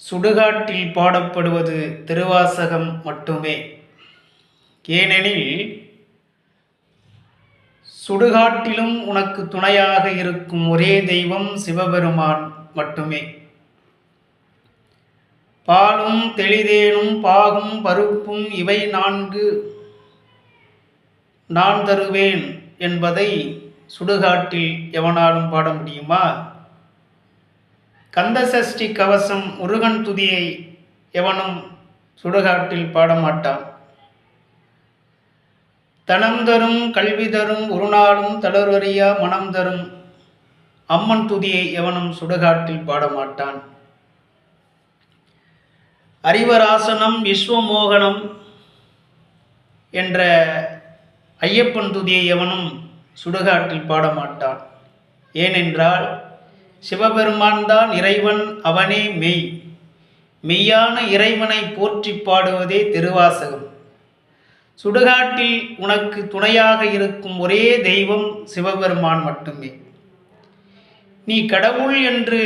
சுடுகாட்டில் பாடப்படுவது திருவாசகம் மட்டுமே. ஏனெனில் சுடுகாட்டிலும் உனக்கு துணையாக இருக்கும் ஒரே தெய்வம் சிவபெருமான் மட்டுமே. பாலும் தெளிதேனும் பாகும் பருப்பும் இவை 4 நான் தருவேன் என்பதை சுடுகாட்டில் எவனாலும் பாட முடியுமா? கந்தசஷ்டி கவசம் முருகன் துதியை எவனும் சுடுகாட்டில் பாடமாட்டான். தனம் தரும் கல்வி தரும் ஒரு நாளும் தளர்வறியா மனம் தரும் அம்மன் துதியை எவனும் சுடுகாட்டில் பாடமாட்டான். அறிவராசனம் விஸ்வமோகனம் என்ற ஐயப்பன் துதியை எவனும் சுடுகாட்டில் பாடமாட்டான். ஏனென்றால் சிவபெருமான் தான் இறைவன், அவனே மெய். மெய்யான இறைவனை போற்றி பாடுவதே திருவாசகம். சுடுகாட்டில் உனக்கு துணையாக இருக்கும் ஒரே தெய்வம் சிவபெருமான் மட்டுமே. நீ கடவுள் என்று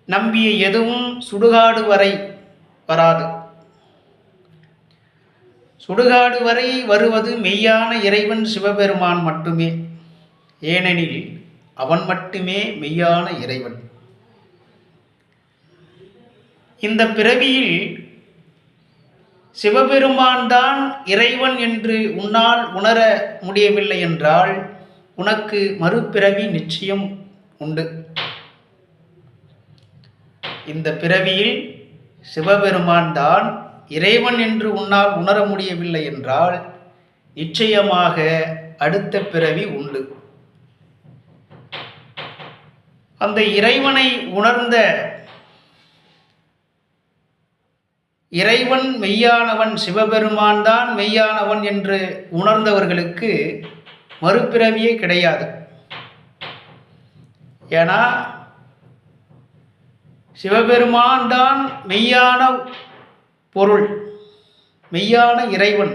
நம்பிய எதுவும் சுடுகாடு வரை வராது. சுடுகாடு வரை வருவது மெய்யான இறைவன் சிவபெருமான் மட்டுமே. ஏனெனில் அவன் மட்டுமே மெய்யான இறைவன். இந்த பிறவியில் சிவபெருமான் தான் இறைவன் என்று உன்னால் உணர முடியவில்லை என்றால் உனக்கு மறுபிறவி நிச்சயம் உண்டு. இந்த பிறவியில் சிவபெருமான் தான் இறைவன் என்று உன்னால் உணர முடியவில்லை என்றால் நிச்சயமாக அடுத்த பிறவி உண்டு. அந்த இறைவனை உணர்ந்த இறைவன் மெய்யானவன், சிவபெருமான் தான் மெய்யானவன் என்று உணர்ந்தவர்களுக்கு மறுபிறவியே கிடையாது. ஏன்னா சிவபெருமான் தான் மெய்யான பொருள், மெய்யான இறைவன்.